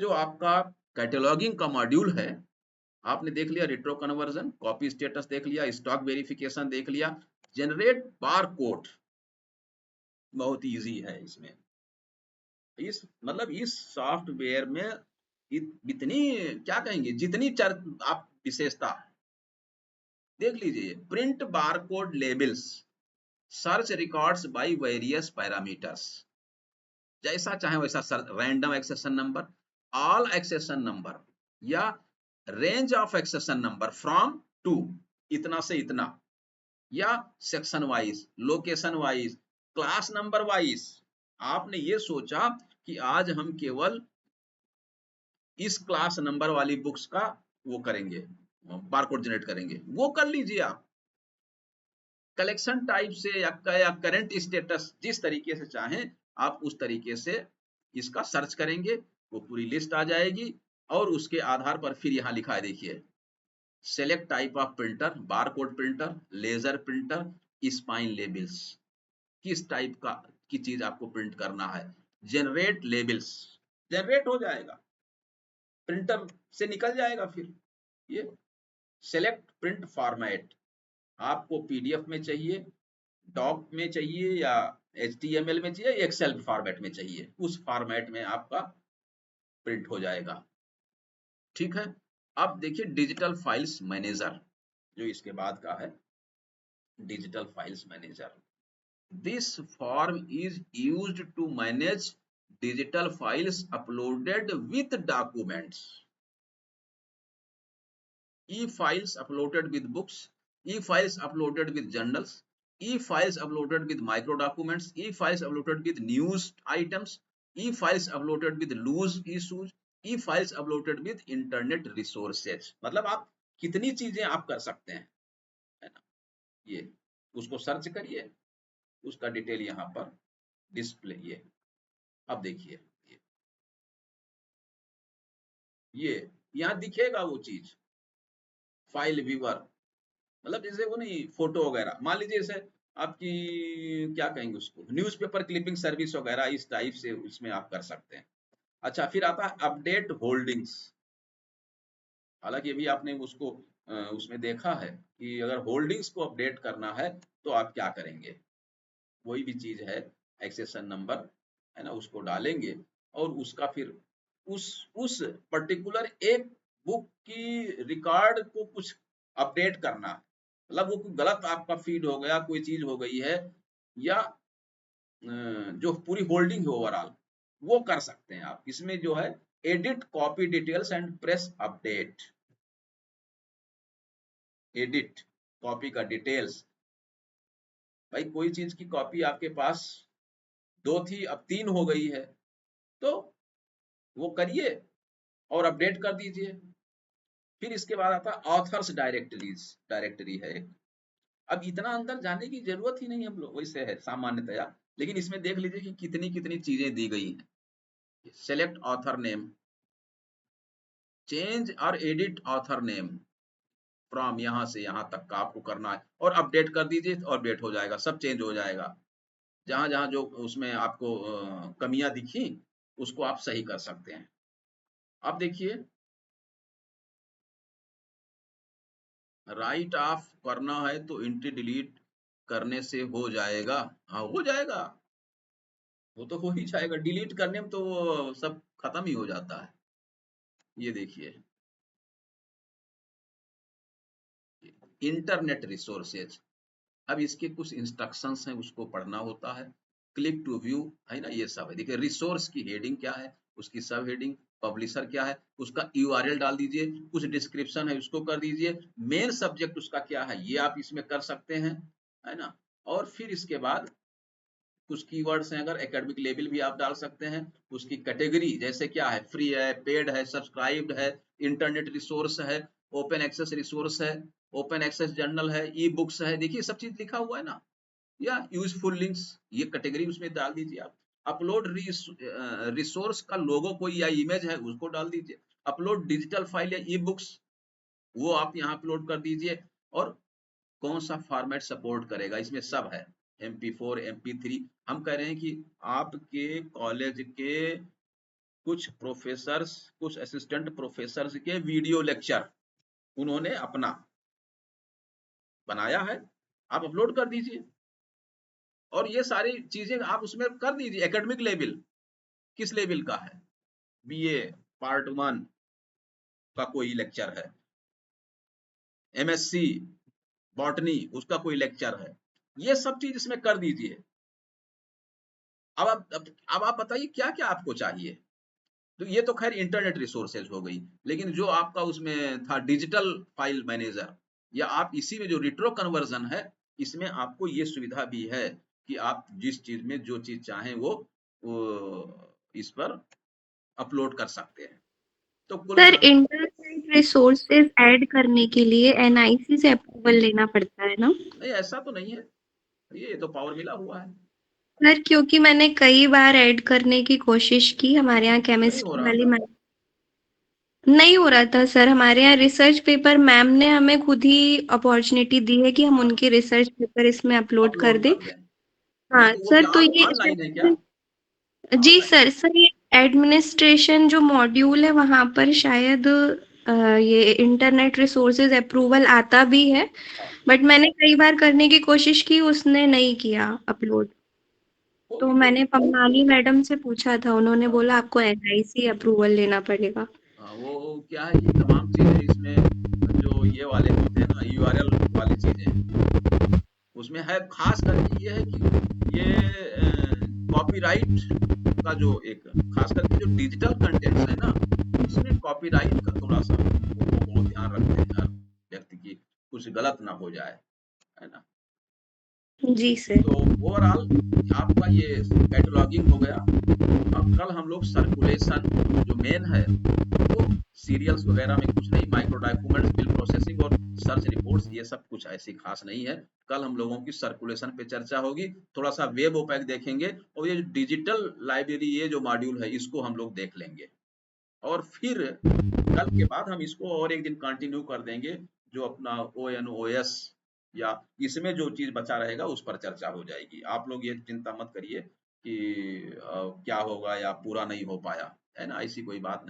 जो आपका कैटलॉगिंग का मॉड्यूल है, आपने देख लिया रेट्रो कन्वर्जन, कॉपी स्टेटस देख लिया, स्टॉक वेरिफिकेशन देख लिया, जनरेट बार कोड बहुत इजी है इसमें। इस मतलब इस सॉफ्टवेयर में इतनी क्या कहेंगे, जितनी आप विशेषता देख लीजिए, print barcode labels, search records by various parameters, जैसा चाहे वैसा random accession number, all accession number, या range of accession number from to, इतना से इतना, या section wise, location wise, class number wise. आपने ये सोचा कि आज हम केवल इस क्लास नंबर वाली बुक्स का वो करेंगे, बारकोड जनरेट करेंगे, वो कर लीजिए आप। कलेक्शन टाइप से या करंट स्टेटस, जिस तरीके से चाहें आप उस तरीके से इसका सर्च करेंगे, वो पूरी लिस्ट आ जाएगी। और उसके आधार पर फिर यहाँ लिखा है, देखिए, select type of printer, barcode printer, laser printer, spine labels, किस टाइप का की चीज आपको प्रिंट करना है, जनरेट लेबल्स, जनरेट हो जाएगा, प्रिंटर से निकल जाएगा। फिर ये सेलेक्ट प्रिंट फॉर्मेट, आपको पीडीएफ में चाहिए, डॉक में चाहिए, या एचटीएमएल में चाहिए, एक्सेल फॉर्मेट में चाहिए, उस फॉर्मेट में आपका प्रिंट हो जाएगा। ठीक है। अब देखिए डिजिटल फाइल्स मैनेजर, जो इसके बाद का है, digital files manager. This form is used to manage digital files uploaded with documents, e-files uploaded with books, e-files uploaded with journals, e-files uploaded with micro documents, e-files uploaded with news items, e-files uploaded with loose issues, e-files uploaded with internet resources। मतलब आप कितनी चीजें आप कर सकते हैं, है ना। ये उसको सर्च करिए, उसका डिटेल यहाँ पर डिस्प्ले, ये अब देखिए, ये यहाँ दिखेगा वो चीज, फाइल व्यूअर, मतलब जैसे वो नहीं, फोटो वगैरह, मान लीजिए जैसे आपकी क्या कहेंगे उसको, न्यूज़पेपर क्लिपिंग सर्विस वगैरह, इस टाइप से उसमें आप कर सकते हैं। अच्छा, फिर आता है अपडेट होल्डिंग्स। हालांकि अभी आपने उसको उसमें देखा है कि अगर होल्डिंग्स को अपडेट करना है तो आप क्या करेंगे, कोई भी चीज है, एक्सेशन नंबर है ना, उसको डालेंगे, और उसका फिर उस पर्टिकुलर एक बुक की रिकॉर्ड को कुछ अपडेट करना है, मतलब वो कोई गलत आपका फीड हो गया, कोई चीज हो गई है, या जो पूरी होल्डिंग है ओवरऑल, वो कर सकते हैं आप इसमें, जो है edit copy details and press update, edit copy का डिटेल्स। भाई कोई चीज की कॉपी आपके पास 2 थी, अब 3 हो गई है, तो वो करिए और अपडेट कर दीजिए। फिर इसके बाद आता है ऑथर्स डायरेक्टरीज, डायरेक्टरी है एक। अब इतना अंदर जाने की जरूरत ही नहीं, हम लोग वैसे है सामान्यतया, लेकिन इसमें देख लीजिए कि कितनी कितनी चीजें दी गई हैं। सेलेक्ट ऑथर नेम, चेंज और एडिट ऑथर नेम फ्रॉम, यहाँ से यहाँ तक का आपको करना है, और अपडेट कर दीजिए और अपडेट हो जाएगा, सब चेंज हो जाएगा। जहां जहां जो उसमें आपको कमियां दिखी, उसको आप सही कर सकते हैं। अब देखिए, राइट ऑफ करना है तो एंट्री डिलीट करने से हो जाएगा। हाँ हो जाएगा, वो तो हो ही जाएगा, डिलीट करने में तो वो सब खत्म ही हो जाता है। ये देखिए, इंटरनेट रिसोर्सेज, अब इसके कुछ इंस्ट्रक्शंस हैं, उसको पढ़ना होता है। क्लिक टू व्यू है ना, ये सब है। देखिए रिसोर्स की हेडिंग क्या है, उसकी सब हेडिंग, पब्लिशर क्या है, उसका यूआरएल डाल दीजिए, कुछ डिस्क्रिप्शन है उसको कर दीजिए, मेन सब्जेक्ट उसका क्या है ये आप इसमें कर सकते हैं, है ना। और फिर इसके बाद कुछ कीवर्ड्स हैं, अगर एकेडमिक लेवल भी आप डाल सकते हैं, उसकी कैटेगरी जैसे क्या है, फ्री है, पेड है, सब्सक्राइब्ड है, इंटरनेट रिसोर्स है, ओपन एक्सेस रिसोर्स है, ओपन एक्सेस जर्नल है, ई बुक्स है, देखिए सब चीज लिखा हुआ है ना, या यूजफुल लिंक्स, ये कैटेगरी उसमें डाल दीजिए आप। अपलोड रिसोर्स का लोगो कोई या इमेज है उसको डाल दीजिए। अपलोड डिजिटल फाइल या ई बुक्स, वो आप यहाँ अपलोड कर दीजिए। और कौन सा फॉर्मेट सपोर्ट करेगा, इसमें सब है, MP4 MP3। हम कह रहे हैं कि आपके कॉलेज के कुछ प्रोफेसर्स, कुछ असिस्टेंट प्रोफेसर्स के वीडियो लेक्चर उन्होंने अपना बनाया है, आप अपलोड कर दीजिए। और ये सारी चीजें आप उसमें कर दीजिए। एकेडमिक लेवल किस लेवल का है, बीए पार्ट 1 का कोई लेक्चर है, एमएससी बॉटनी उसका कोई लेक्चर है, ये सब चीज इसमें कर दीजिए। अब आप बताइए क्या क्या आपको चाहिए। तो ये तो खैर इंटरनेट रिसोर्सेज हो गई, लेकिन जो आपका उसमें था डिजिटल फाइल मैनेजर, या आप इसी में जो रिट्रो कन्वर्जन है, इसमें आपको ये सुविधा भी है कि आप जिस चीज में जो चीज चाहें वो इस पर अपलोड कर सकते हैं। तो कुल सर, मिला, इंटरनेट रिसोर्सेज ऐड करने के लिए एनआईसी से अप्रूवल लेना पड़ता है ना? नहीं ऐसा तो नहीं है, ये तो पावर मिला हुआ है। सर, क्योंकि मैंने कई बार ऐड करने की कोशिश की, हमारे यहाँ नहीं हो केमिस्ट्री रहा वाली था। मैम, नहीं हो रहा था सर। हमारे यहाँ रिसर्च पेपर मैम ने हमें खुद ही अपॉर्चुनिटी दी है कि हम हाँ, उनके रिसर्च पेपर इसमें अपलोड कर अपलोड दें। कर दें। नहीं हाँ तो वो सर, क्या तो आप ये ऑनलाइन है क्या? जी ऑनलाइन। सर। सर, ये एडमिनिस्ट्रेशन जो मॉड्यूल है वहाँ पर शायद ये इंटरनेट रिसोर्सेज अप्रूवल आता भी है, हाँ, बट मैंने कई बार करने की कोशिश की, उसने नहीं किया अपलोड। तो होगी मैंने होगी। पमनानी मैडम से पूछा था, उन्होंने हाँ बोला आपको एनआईसी अप्रूवल लेना पड़ेगा। हाँ, वो क्या है कि तमाम चीजें इसमें जो ये वाले होते हैं ना, यूआरएल वाली चीजें उसमें है। खास करके ये है कि ये कॉपीराइट का जो एक, खास करके जो डिजिटल कंटेंट्स है ना, इसमें कॉपीराइट का थोड़ा सा वो बहुत ध्यान रखते हैं हर व्यक्ति की, कुछ गलत ना हो जाए, है ना। जी सर। तो ओवरऑल आपका ये कैटलॉगिंग हो गया। अब कल हम लोग सर्कुलेशन जो मेन है, वो सीरियल्स वगैरह में कुछ नहीं, माइक्रो डॉक्यूमेंट्स, बिल प्रोसेसिंग और सर्च रिपोर्ट्स, ये सब कुछ ऐसी खास नहीं है। कल हम लोगों की सर्कुलेशन पे चर्चा होगी, थोड़ा सा वेब ओपैक देखेंगे, और ये जो डिजिटल लाइब्रेरी ये जो मॉड्यूल है इसको हम लोग देख लेंगे। और फिर कल के बाद हम इसको और एक दिन कंटिन्यू कर देंगे, जो अपना ओ एन ओ एस या इसमें जो चीज बचा रहेगा उस पर चर्चा हो जाएगी। आप लोग ये चिंता मत करिए कि क्या होगा या पूरा नहीं हो पाया, है ना, ऐसी कोई बात नहीं।